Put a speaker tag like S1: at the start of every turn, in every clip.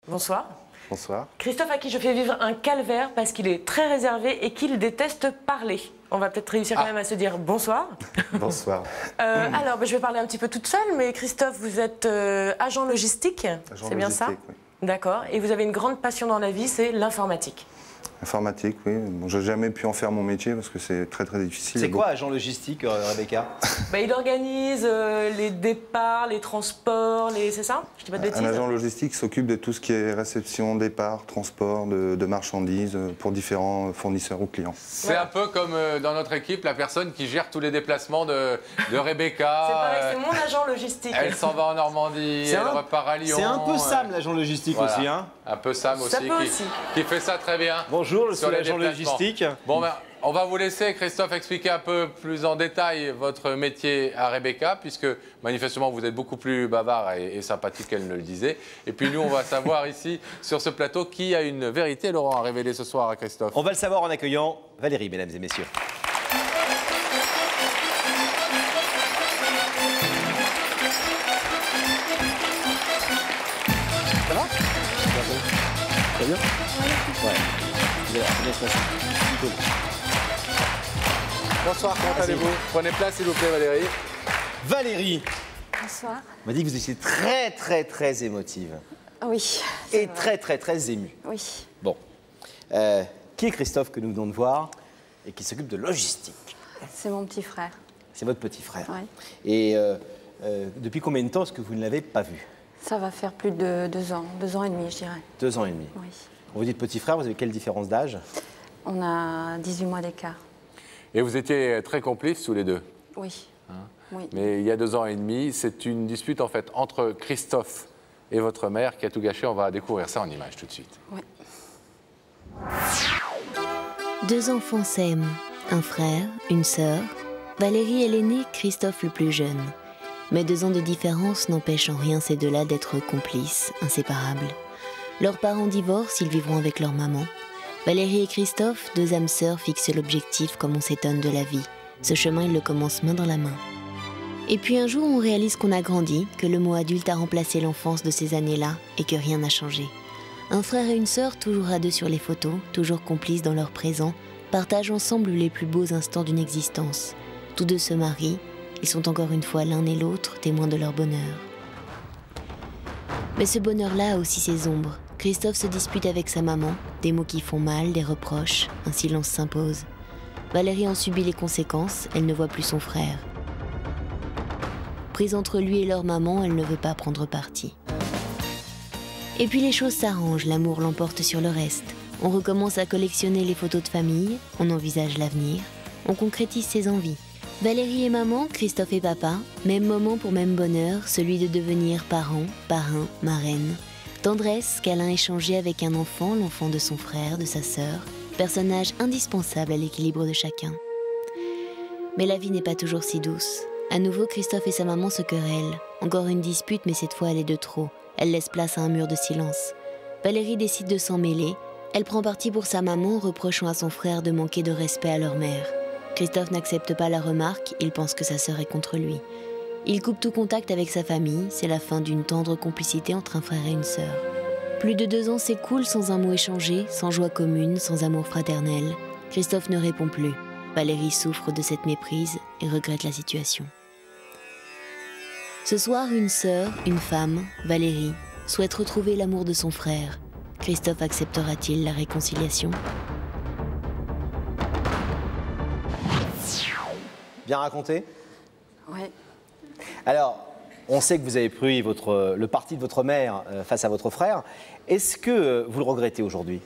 S1: Bonsoir.
S2: Bonsoir.
S1: Christophe, à qui je fais vivre un calvaire parce qu'il est très réservé et qu'il déteste parler. On va peut-être réussir quand même à se dire bonsoir.
S2: Bonsoir.
S1: Alors, je vais parler un petit peu toute seule, mais Christophe, vous êtes agent logistique, c'est bien ça?
S2: Oui.
S1: D'accord. Et vous avez une grande passion dans la vie, c'est l'informatique.
S2: Informatique, oui. Bon, j'ai jamais pu en faire mon métier parce que c'est très difficile.
S3: C'est quoi agent logistique, Rebecca?
S1: Il organise les départs, les transports, c'est ça? Je dis pas de bêtises.
S2: Un agent logistique s'occupe de tout ce qui est réception, départ, transport de marchandises pour différents fournisseurs ou clients.
S4: C'est un peu comme dans notre équipe, la personne qui gère tous les déplacements de Rebecca.
S1: C'est pareil, c'est mon agent logistique.
S4: Elle s'en va en Normandie, elle repart à Lyon.
S3: C'est un peu Sam, l'agent logistique
S4: voilà.
S3: aussi. Hein.
S4: Un peu Sam aussi, qui fait ça très bien.
S3: Bonjour, je suis l'agent logistique.
S4: Bon, on va vous laisser, Christophe, expliquer un peu plus en détail votre métier à Rebecca, puisque manifestement vous êtes beaucoup plus bavard et sympathique qu'elle ne le disait. Et puis nous, on va savoir ici, sur ce plateau, qui a une vérité, Laurent, à révéler ce soir à Christophe.
S3: On va le savoir en accueillant Valérie, mesdames et messieurs. Ça va? Ça va bien? Ouais.
S4: Bonsoir, comment allez-vous? Prenez place, s'il vous plaît, Valérie.
S3: Valérie.
S5: Bonsoir.
S3: On m'a dit que vous étiez très émotive.
S5: Oui.
S3: Et très émue.
S5: Oui.
S3: Bon. Qui est Christophe que nous venons de voir et qui s'occupe de logistique?
S5: C'est mon petit frère.
S3: C'est votre petit frère.
S5: Oui.
S3: Et depuis combien de temps est-ce que vous ne l'avez pas vu?
S5: Ça va faire plus de 2 ans. 2 ans et demi, je dirais.
S3: 2 ans et demi.
S5: Oui.
S3: Quand vous dites petit frère, vous avez quelle différence d'âge?
S5: On a 18 mois d'écart.
S4: Et vous étiez très complices tous les deux?
S5: Oui.
S4: Hein?
S5: Oui.
S4: Mais il y a 2 ans et demi, c'est une dispute en fait entre Christophe et votre mère qui a tout gâché. On va découvrir ça en images tout de suite.
S5: Oui.
S6: 2 enfants s'aiment, un frère, une sœur. Valérie est l'aînée, Christophe le plus jeune. Mais 2 ans de différence n'empêchent en rien ces deux-là d'être complices, inséparables. Leurs parents divorcent, ils vivront avec leur maman. Valérie et Christophe, 2 âmes sœurs, fixent l'objectif comme on s'étonne de la vie. Ce chemin, ils le commencent main dans la main. Et puis un jour, on réalise qu'on a grandi, que le mot adulte a remplacé l'enfance de ces années-là et que rien n'a changé. Un frère et une sœur, toujours à 2 sur les photos, toujours complices dans leur présent, partagent ensemble les plus beaux instants d'une existence. Tous 2 se marient, ils sont encore une fois l'un et l'autre témoins de leur bonheur. Mais ce bonheur-là a aussi ses ombres. Christophe se dispute avec sa maman, des mots qui font mal, des reproches, un silence s'impose. Valérie en subit les conséquences, elle ne voit plus son frère. Prise entre lui et leur maman, elle ne veut pas prendre parti. Et puis les choses s'arrangent, l'amour l'emporte sur le reste. On recommence à collectionner les photos de famille, on envisage l'avenir, on concrétise ses envies. Valérie et maman, Christophe et papa, même moment pour même bonheur, celui de devenir parents, parrain, marraine. Tendresse, câlin échangé avec un enfant, l'enfant de son frère, de sa sœur, personnage indispensable à l'équilibre de chacun. Mais la vie n'est pas toujours si douce. À nouveau, Christophe et sa maman se querellent. Encore une dispute, mais cette fois elle est de trop. Elle laisse place à un mur de silence. Valérie décide de s'en mêler. Elle prend parti pour sa maman, reprochant à son frère de manquer de respect à leur mère. Christophe n'accepte pas la remarque, il pense que sa sœur est contre lui. Il coupe tout contact avec sa famille, c'est la fin d'une tendre complicité entre un frère et une sœur. Plus de 2 ans s'écoulent sans un mot échangé, sans joie commune, sans amour fraternel. Christophe ne répond plus. Valérie souffre de cette méprise et regrette la situation. Ce soir, une sœur, une femme, Valérie, souhaite retrouver l'amour de son frère. Christophe acceptera-t-il la réconciliation ?
S3: Bien raconté?
S5: Oui.
S3: Alors, on sait que vous avez pris le parti de votre mère face à votre frère. Est-ce que vous le regrettez aujourd'hui?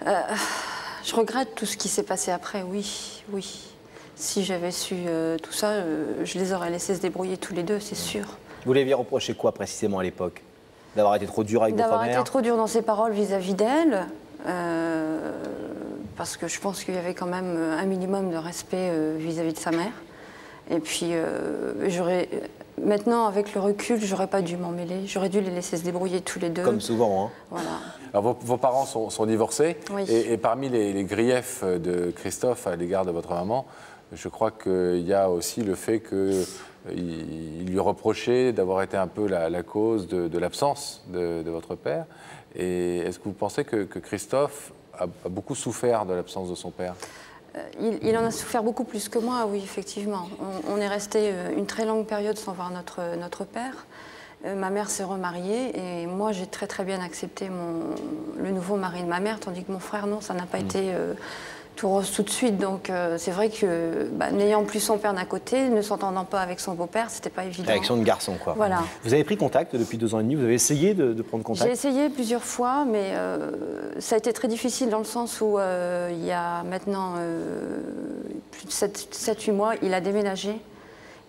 S5: Je regrette tout ce qui s'est passé après, oui, oui. Si j'avais su tout ça, je les aurais laissés se débrouiller tous les 2, c'est sûr.
S3: Vous lui aviez reproché quoi précisément à l'époque? D'avoir été trop dur avec votre mère?
S5: D'avoir été trop dur dans ses paroles vis-à-vis d'elle, parce que je pense qu'il y avait quand même un minimum de respect vis-à-vis de sa mère. Et puis, maintenant, avec le recul, j'aurais pas dû m'en mêler. J'aurais dû les laisser se débrouiller tous les 2.
S3: Comme souvent, hein.
S5: Voilà.
S4: Alors, vos parents sont divorcés,
S5: Oui.
S4: et parmi les griefs de Christophe à l'égard de votre maman, je crois qu'il y a aussi le fait qu'il lui reprochait d'avoir été un peu la cause de l'absence de votre père. Et est-ce que vous pensez que Christophe a beaucoup souffert de l'absence de son père?
S5: Il en a souffert beaucoup plus que moi, oui, effectivement. On est resté une très longue période sans voir notre père. Ma mère s'est remariée et moi j'ai très bien accepté le nouveau mari de ma mère, tandis que mon frère, non, ça n'a pas été tout rose tout de suite. Donc c'est vrai que n'ayant plus son père d'un côté, ne s'entendant pas avec son beau-père, c'était pas évident.
S3: Réaction de garçon, quoi.
S5: Voilà.
S3: Vous avez pris contact depuis 2 ans et demi, vous avez essayé de prendre contact?
S5: J'ai essayé plusieurs fois, mais ça a été très difficile dans le sens où il y a maintenant plus de 7-8 mois, il a déménagé.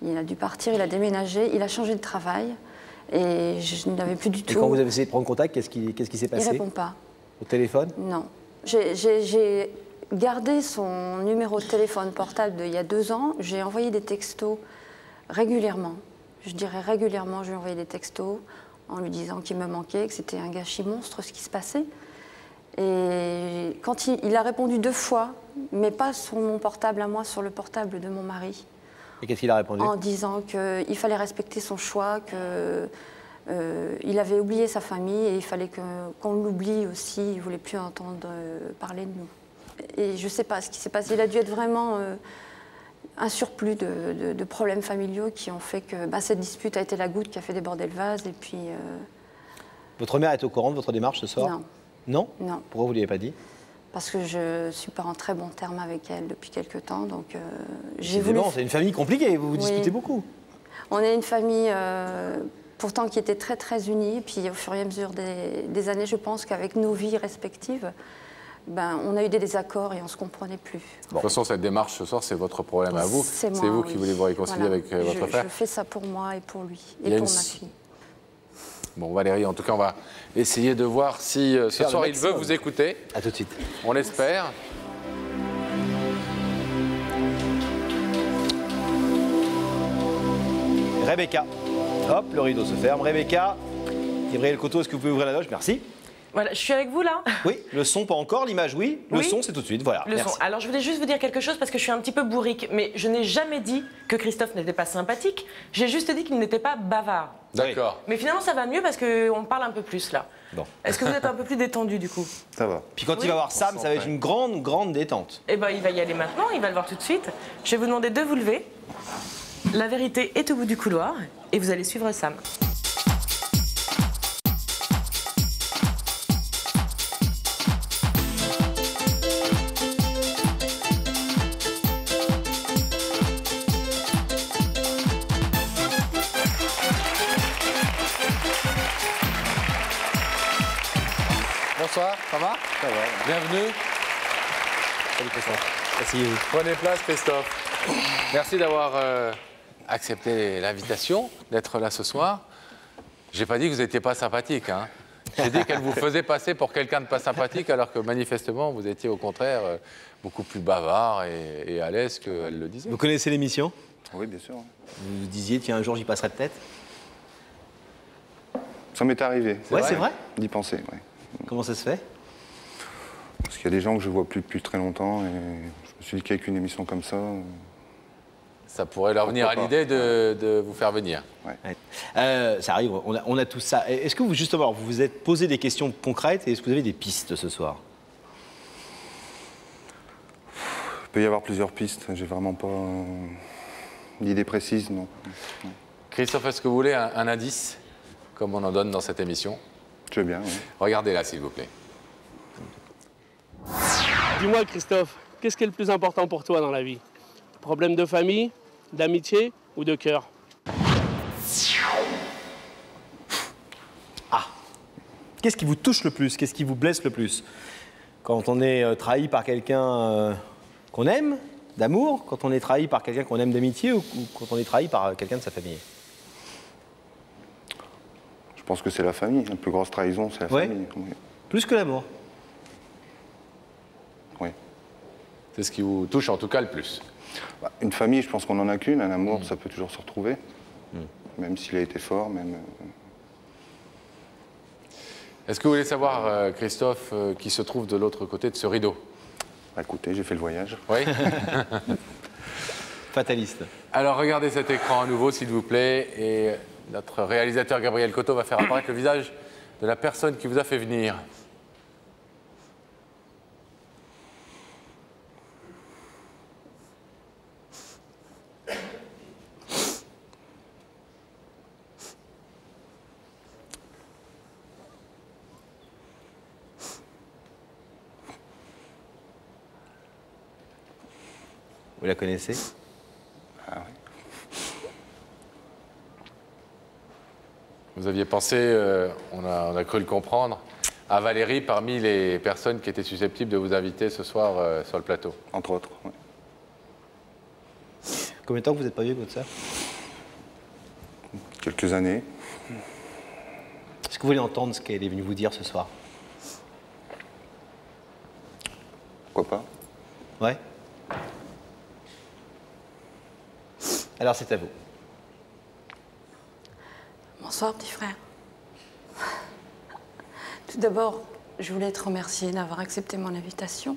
S5: Il a dû partir, il a déménagé, il a changé de travail. Et je n'avais plus du tout...
S3: Et quand vous avez essayé de prendre contact, qu'est-ce qui s'est passé?
S5: Il ne répond pas.
S3: Au téléphone?
S5: Non. J'ai gardé son numéro de téléphone portable d'il y a 2 ans. J'ai envoyé des textos régulièrement. Je dirais régulièrement, je lui ai envoyé des textos en lui disant qu'il me manquait, que c'était un gâchis monstre ce qui se passait. Et quand il a répondu 2 fois, mais pas sur mon portable à moi, sur le portable de mon mari.
S3: Et qu'est-ce qu'il a répondu?
S5: En disant qu'il fallait respecter son choix, qu'il avait oublié sa famille et il fallait qu'on l'oublie aussi. Il ne voulait plus entendre parler de nous. Et je ne sais pas ce qui s'est passé. Il a dû être vraiment un surplus de problèmes familiaux qui ont fait que cette dispute a été la goutte qui a fait déborder le vase. Et puis,
S3: Votre mère est au courant de votre démarche ce soir?
S5: Non.
S3: Non?
S5: Non.
S3: Pourquoi vous ne lui avez pas dit?
S5: Parce que je ne suis pas en très bon terme avec elle depuis quelque temps. Donc j'ai voulu...
S3: C'est une famille compliquée, vous vous disputez beaucoup.
S5: On est une famille pourtant qui était très unie. Puis au fur et à mesure des années, je pense qu'avec nos vies respectives, on a eu des désaccords et on ne se comprenait plus.
S4: De toute façon, cette démarche ce soir, c'est votre problème à vous.
S5: C'est moi,
S4: vous
S5: oui.
S4: qui voulez vous réconcilier avec votre frère.
S5: Je fais ça pour moi et pour lui et pour ma fille.
S4: Bon, Valérie, en tout cas, on va essayer de voir si ce soir il veut vous écouter.
S3: À tout de suite.
S4: On l'espère.
S3: Rebecca. Hop, le rideau se ferme. Rebecca. Gabriel Coteau, est-ce que vous pouvez ouvrir la loge? Merci.
S1: Voilà, je suis avec vous là.
S3: Oui, le son pas encore, l'image oui. Le son c'est tout de suite, voilà.
S1: Le
S3: Merci.
S1: son. Alors je voulais juste vous dire quelque chose parce que je suis un petit peu bourrique, mais je n'ai jamais dit que Christophe n'était pas sympathique. J'ai juste dit qu'il n'était pas bavard.
S4: D'accord.
S1: Mais finalement ça va mieux parce qu'on parle un peu plus là.
S3: Bon.
S1: Est-ce que vous êtes un peu plus détendu du coup?
S2: Ça va.
S3: Puis quand il va voir Sam, ça va être une grande détente.
S1: Eh ben il va y aller maintenant, il va le voir tout de suite. Je vais vous demander de vous lever. La vérité est au bout du couloir et vous allez suivre Sam.
S4: Bonsoir, ça va?
S2: Ça va.
S4: Bienvenue.
S3: Salut Christophe. Asseyez-vous.
S4: Prenez place, Christophe. Merci d'avoir accepté l'invitation, d'être là ce soir. J'ai pas dit que vous n'étiez pas sympathique, hein. J'ai dit qu'elle vous faisait passer pour quelqu'un de pas sympathique, alors que manifestement, vous étiez au contraire beaucoup plus bavard et à l'aise qu'elle le disait.
S3: Vous connaissez l'émission?
S2: Oui, bien sûr.
S3: Vous disiez, tiens, un jour j'y passerai de tête.
S2: Ça m'est arrivé.
S3: Ouais, c'est vrai?
S2: D'y penser, oui.
S3: Comment ça se fait?
S2: Parce qu'il y a des gens que je vois plus depuis très longtemps et je me suis dit qu'avec une émission comme ça...
S4: Ça pourrait leur venir à l'idée de vous faire venir.
S2: Ouais.
S3: Ça arrive, on a tout ça. Est-ce que vous, justement, vous vous êtes posé des questions concrètes et est-ce que vous avez des pistes ce soir?
S2: Il peut y avoir plusieurs pistes. J'ai vraiment pas d'idée précise, non.
S4: Christophe, est-ce que vous voulez un indice, comme on en donne dans cette émission?
S2: Je veux bien, oui.
S4: Regardez là, s'il vous plaît.
S7: Dis-moi, Christophe, qu'est-ce qui est le plus important pour toi dans la vie? Problème de famille, d'amitié ou de cœur?
S3: Ah! Qu'est-ce qui vous touche le plus? Qu'est-ce qui vous blesse le plus? Quand on est trahi par quelqu'un qu'on aime, d'amour, quand on est trahi par quelqu'un qu'on aime d'amitié ou quand on est trahi par quelqu'un de sa famille?
S2: Je pense que c'est la famille. La plus grosse trahison, c'est la famille. Oui.
S3: Plus que l'amour?
S2: Oui.
S4: C'est ce qui vous touche en tout cas le plus?
S2: Une famille, je pense qu'on n'en a qu'une. Un amour, ça peut toujours se retrouver. Même s'il a été fort, même...
S4: Est-ce que vous voulez savoir, Christophe, qui se trouve de l'autre côté de ce rideau?
S2: Écoutez, j'ai fait le voyage.
S4: Oui.
S3: fataliste.
S4: Alors regardez cet écran à nouveau, s'il vous plaît, et notre réalisateur Gabriel Coteau va faire apparaître le visage de la personne qui vous a fait venir.
S3: Vous la connaissez?
S2: Ah oui.
S4: Vous aviez pensé, on a cru le comprendre, à Valérie parmi les personnes qui étaient susceptibles de vous inviter ce soir sur le plateau.
S2: Entre autres, oui.
S3: Combien de temps que vous n'êtes pas vu avec votre sœur?
S2: Quelques années.
S3: Est-ce que vous voulez entendre ce qu'elle est venue vous dire ce soir?
S2: Pourquoi pas?
S3: Ouais. Alors c'est à vous.
S5: Bonsoir, petit frère. Tout d'abord, je voulais te remercier d'avoir accepté mon invitation.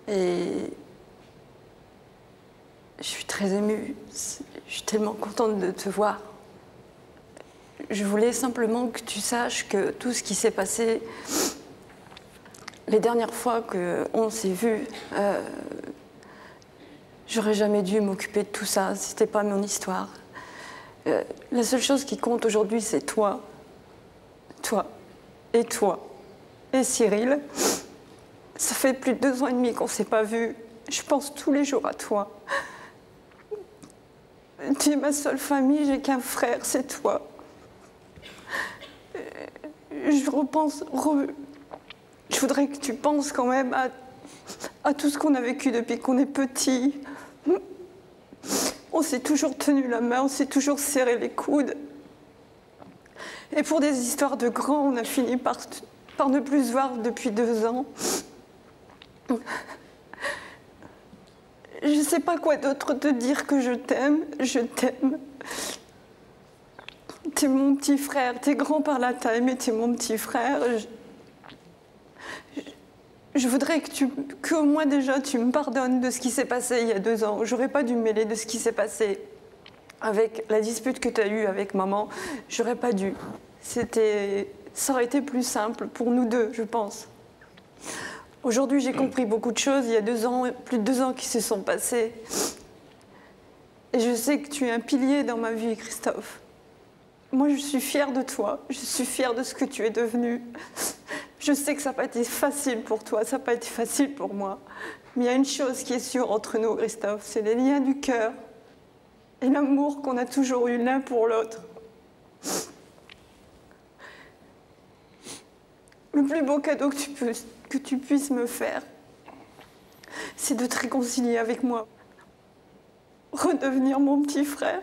S5: Et je suis très émue. Je suis tellement contente de te voir. Je voulais simplement que tu saches que tout ce qui s'est passé les dernières fois qu'on s'est vus, j'aurais jamais dû m'occuper de tout ça. C'était pas mon histoire. La seule chose qui compte aujourd'hui, c'est toi. Toi. Et toi. Et Cyril. Ça fait plus de 2 ans et demi qu'on s'est pas vus. Je pense tous les jours à toi. Tu es ma seule famille, j'ai qu'un frère, c'est toi. Je repense... Je voudrais que tu penses quand même à tout ce qu'on a vécu depuis qu'on est petit. On s'est toujours tenu la main, on s'est toujours serré les coudes. Et pour des histoires de grands, on a fini par ne plus se voir depuis 2 ans. Je ne sais pas quoi d'autre te dire que je t'aime. Je t'aime. T'es mon petit frère. T'es grand par la taille, mais t'es mon petit frère. Je voudrais qu'au moins déjà tu me pardonnes de ce qui s'est passé il y a 2 ans. J'aurais pas dû me mêler de ce qui s'est passé avec la dispute que tu as eue avec maman. J'aurais pas dû. Ça aurait été plus simple pour nous deux, je pense. Aujourd'hui, j'ai compris beaucoup de choses. Il y a 2 ans, plus de 2 ans qui se sont passés. Et je sais que tu es un pilier dans ma vie, Christophe. Moi, je suis fière de toi. Je suis fière de ce que tu es devenu. Je sais que ça n'a pas été facile pour toi, ça n'a pas été facile pour moi. Mais il y a une chose qui est sûre entre nous, Christophe, c'est les liens du cœur et l'amour qu'on a toujours eu l'un pour l'autre. Le plus beau cadeau que tu puisses me faire, c'est de te réconcilier avec moi. Redevenir mon petit frère.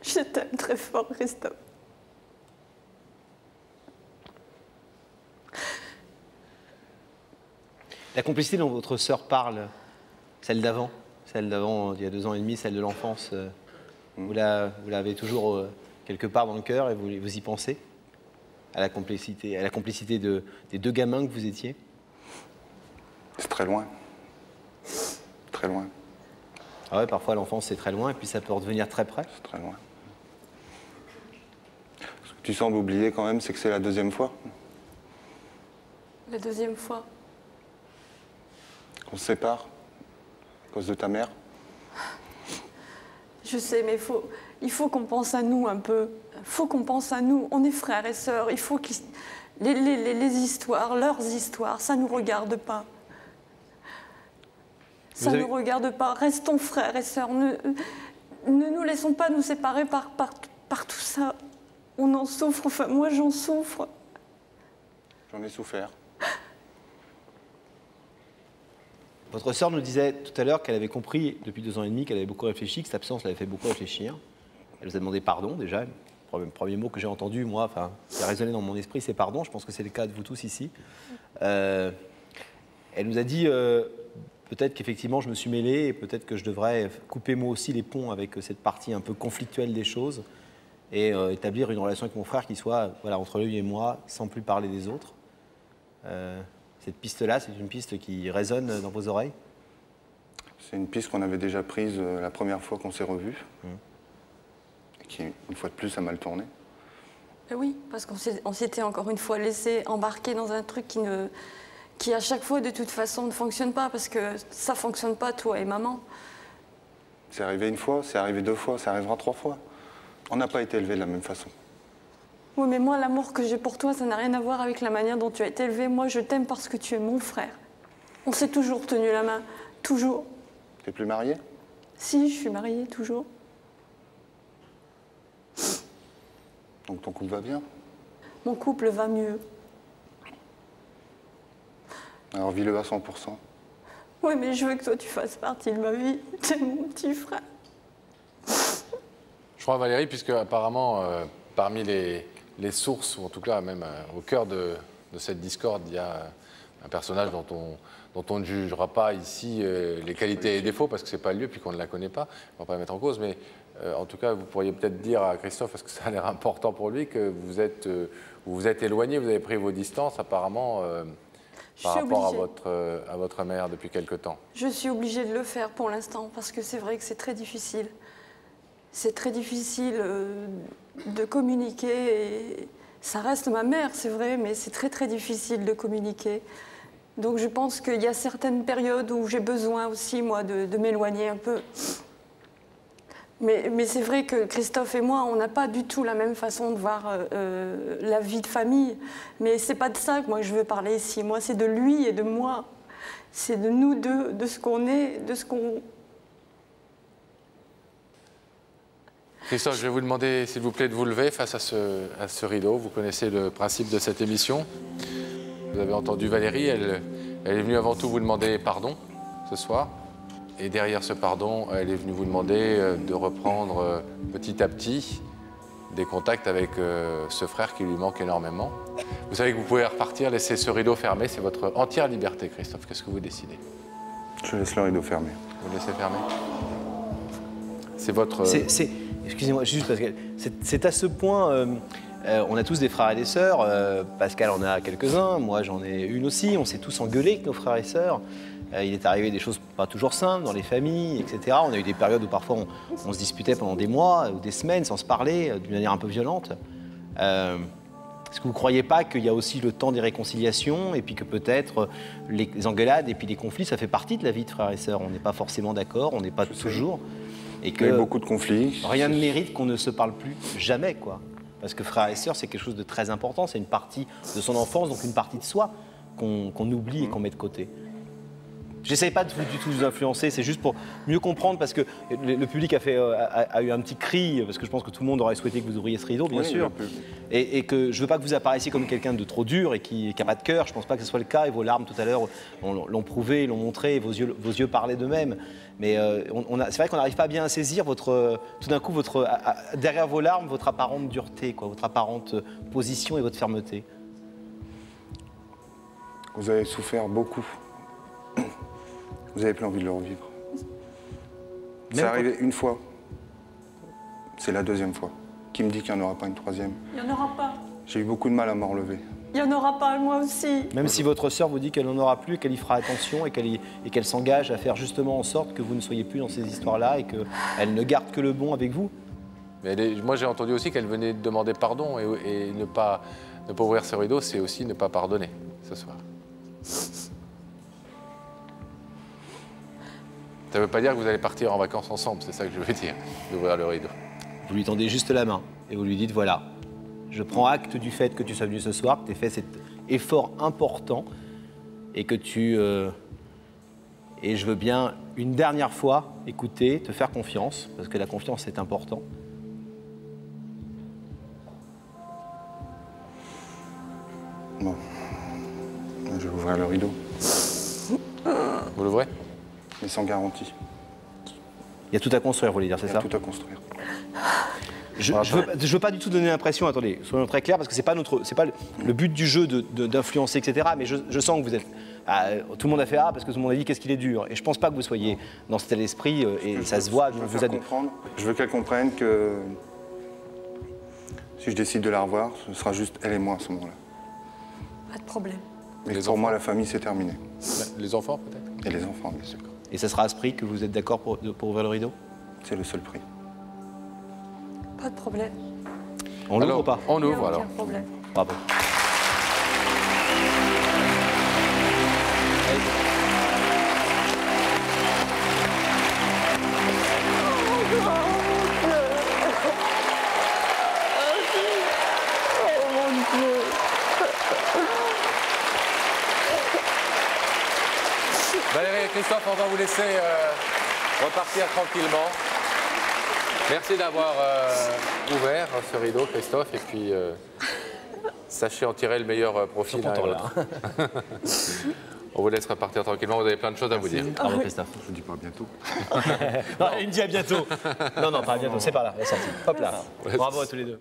S5: Je t'aime très fort, Christophe.
S3: La complicité dont votre sœur parle, celle d'avant, il y a 2 ans et demi, celle de l'enfance, vous l'avez toujours quelque part dans le cœur et vous y pensez à la complicité des 2 gamins que vous étiez?
S2: C'est très loin. Très loin.
S3: Ah ouais, parfois l'enfance c'est très loin et puis ça peut redevenir très près.
S2: C'est très loin. Ce que tu sembles oublier quand même, c'est que c'est la 2e fois.
S5: La 2e fois.
S2: Qu'on se sépare à cause de ta mère.
S5: Je sais, mais il faut qu'on pense à nous un peu. Il faut qu'on pense à nous. On est frères et sœurs. Il faut que les histoires, leurs histoires, ça ne nous regarde pas. Ça ne nous regarde pas. Restons frères et sœurs. Ne nous laissons pas nous séparer par tout ça. On en souffre. Enfin, moi, j'en souffre.
S2: J'en ai souffert.
S3: Votre sœur nous disait tout à l'heure qu'elle avait compris depuis 2 ans et demi, qu'elle avait beaucoup réfléchi, que cette absence l'avait fait beaucoup réfléchir. Elle vous a demandé pardon déjà. Le premier mot que j'ai entendu, moi, qui a résonné dans mon esprit, c'est pardon. Je pense que c'est le cas de vous tous ici. Elle nous a dit peut-être qu'effectivement je me suis mêlé et peut-être que je devrais couper moi aussi les ponts avec cette partie un peu conflictuelle des choses et établir une relation avec mon frère qui soit voilà, entre lui et moi, sans plus parler des autres. Cette piste-là, c'est une piste qui résonne dans vos oreilles?
S2: C'est une piste qu'on avait déjà prise la première fois qu'on s'est revus. Et qui, une fois de plus, a mal tourné.
S5: Oui, parce qu'on s'était encore une fois laissé embarquer dans un truc qui à chaque fois, de toute façon, ne fonctionne pas, parce que ça ne fonctionne pas, toi et maman.
S2: C'est arrivé une fois, c'est arrivé 2 fois, ça arrivera 3 fois. On n'a pas été élevés de la même façon.
S5: Oui, mais moi, l'amour que j'ai pour toi, ça n'a rien à voir avec la manière dont tu as été élevé. Moi, je t'aime parce que tu es mon frère. On s'est toujours tenu la main, toujours.
S2: T'es plus mariée?
S5: Si, je suis mariée, toujours.
S2: Donc ton couple va bien?
S5: Mon couple va mieux.
S2: Alors vis-le à 100%.
S5: Oui, mais je veux que toi, tu fasses partie de ma vie. T'es mon petit frère.
S4: Je crois, Valérie, puisque apparemment, parmi les sources, ou en tout cas même au cœur de cette discorde, il y a un personnage dont on ne jugera pas ici les qualités et les défauts, parce que ce n'est pas le lieu, puis qu'on ne la connaît pas, on ne va pas la mettre en cause, mais en tout cas, vous pourriez peut-être dire à Christophe, parce que ça a l'air important pour lui, que vous vous êtes éloigné, vous avez pris vos distances apparemment par rapport à votre mère depuis quelque temps.
S5: Je suis obligée de le faire pour l'instant, parce que c'est vrai que c'est très difficile. C'est très difficile de communiquer. Et ça reste ma mère, c'est vrai, mais c'est très très difficile de communiquer. Donc je pense qu'il y a certaines périodes où j'ai besoin aussi, moi, de m'éloigner un peu. Mais c'est vrai que Christophe et moi, on n'a pas du tout la même façon de voir la vie de famille. Mais c'est pas de ça que moi je veux parler ici. Moi, c'est de lui et de moi. C'est de nous deux, de ce qu'on est, de ce qu'on...
S4: Christophe, je vais vous demander, s'il vous plaît, de vous lever face à ce rideau. Vous connaissez le principe de cette émission. Vous avez entendu Valérie, elle est venue avant tout vous demander pardon ce soir. Et derrière ce pardon, elle est venue vous demander de reprendre petit à petit des contacts avec ce frère qui lui manque énormément. Vous savez que vous pouvez repartir, laisser ce rideau fermé. C'est votre entière liberté, Christophe. Qu'est-ce que vous décidez?
S2: Je laisse le rideau fermé.
S4: Vous le laissez fermer? C'est votre...
S3: Excusez-moi, juste parce que c'est à ce point... on a tous des frères et des sœurs. Pascal en a quelques-uns. Moi, j'en ai une aussi. On s'est tous engueulés avec nos frères et sœurs. Il est arrivé des choses pas toujours simples dans les familles, etc. On a eu des périodes où parfois on se disputait pendant des mois ou des semaines sans se parler, d'une manière un peu violente. Est-ce que vous ne croyez pas qu'il y a aussi le temps des réconciliations et puis que peut-être les engueulades et puis les conflits, ça fait partie de la vie de frères et sœurs? On n'est pas forcément d'accord, on n'est pas toujours. Et que
S2: il y a eu beaucoup de conflits.
S3: Rien ne mérite qu'on ne se parle plus jamais, quoi. Parce que frères et sœurs, c'est quelque chose de très important. C'est une partie de son enfance, donc une partie de soi qu'on oublie et qu'on met de côté. J'essaye pas du tout vous influencer, c'est juste pour mieux comprendre, parce que le public a eu un petit cri, parce que je pense que tout le monde aurait souhaité que vous ouvriez ce rideau, bien sûr. Et que je veux pas que vous apparaissiez comme quelqu'un de trop dur et qui n'a pas de cœur. Je pense pas que ce soit le cas, et vos larmes tout à l'heure l'ont prouvé, l'ont montré, et vos yeux parlaient d'eux-mêmes. Mais c'est vrai qu'on n'arrive pas bien à saisir tout d'un coup, derrière vos larmes, votre apparente dureté, quoi, votre apparente position et votre fermeté.
S2: Vous avez souffert beaucoup. Vous n'avez plus envie de le revivre. C'est arrivé une fois. C'est la deuxième fois. Qui me dit qu'il n'y en aura pas une troisième?
S5: Il n'y en aura pas.
S2: J'ai eu beaucoup de mal à m'en relever.
S5: Il n'y en aura pas, moi aussi.
S3: Même si votre sœur vous dit qu'elle n'en aura plus, qu'elle y fera attention et qu'elle s'engage à faire justement en sorte que vous ne soyez plus dans ces histoires-là et qu'elle ne garde que le bon avec vous.
S4: Mais moi, j'ai entendu aussi qu'elle venait demander pardon et ne pas ouvrir ce rideau, c'est aussi ne pas pardonner ce soir. Ça ne veut pas dire que vous allez partir en vacances ensemble, c'est ça que je veux dire, d'ouvrir le rideau.
S3: Vous lui tendez juste la main et vous lui dites, voilà, je prends acte du fait que tu sois venu ce soir, que tu aies fait cet effort important et que et je veux bien, une dernière fois, écouter, te faire confiance, parce que la confiance est important.
S2: Bon, je vais ouvrir le rideau.
S4: Vous l'ouvrez?
S2: Mais sans garantie.
S3: Il y a tout à construire, vous voulez dire, c'est ça?
S2: Il y a tout à construire.
S3: Je veux pas du tout donner l'impression, attendez, soyons très clairs, parce que c'est pas le but du jeu d'influencer, etc. Mais je sens que vous êtes... tout le monde a fait parce que tout le monde a dit qu'est-ce qu'il est dur. Et je pense pas que vous soyez dans cet esprit, et ça se voit.
S2: Je veux qu'elle comprenne que Si je décide de la revoir, ce sera juste elle et moi à ce moment-là.
S1: Pas de problème.
S2: Mais
S4: Les
S2: pour moi,
S4: enfants.
S2: la famille, c'est terminé.
S4: Les enfants, peut-être?
S2: Et les enfants, bien sûr.
S3: Et ça sera à ce prix que vous êtes d'accord pour ouvrir le rideau?
S2: C'est le seul prix.
S1: Pas de problème.
S3: On l'ouvre
S4: Alors,
S3: ou pas?
S4: on
S1: Il n'y a
S4: ouvre, alors.
S1: aucun problème.
S3: Bravo.
S4: Valérie et Christophe, on va vous laisser repartir tranquillement. Merci d'avoir ouvert ce rideau, Christophe, et puis sachez en tirer le meilleur profit l'un et l'autre. On vous laisse repartir tranquillement, vous avez plein de choses à vous dire.
S3: Bravo Christophe.
S2: Je vous dis pas à bientôt.
S3: Non, il me dit à bientôt. Non, pas à bientôt, c'est par là, la sortie. Hop là. Bravo à tous les deux.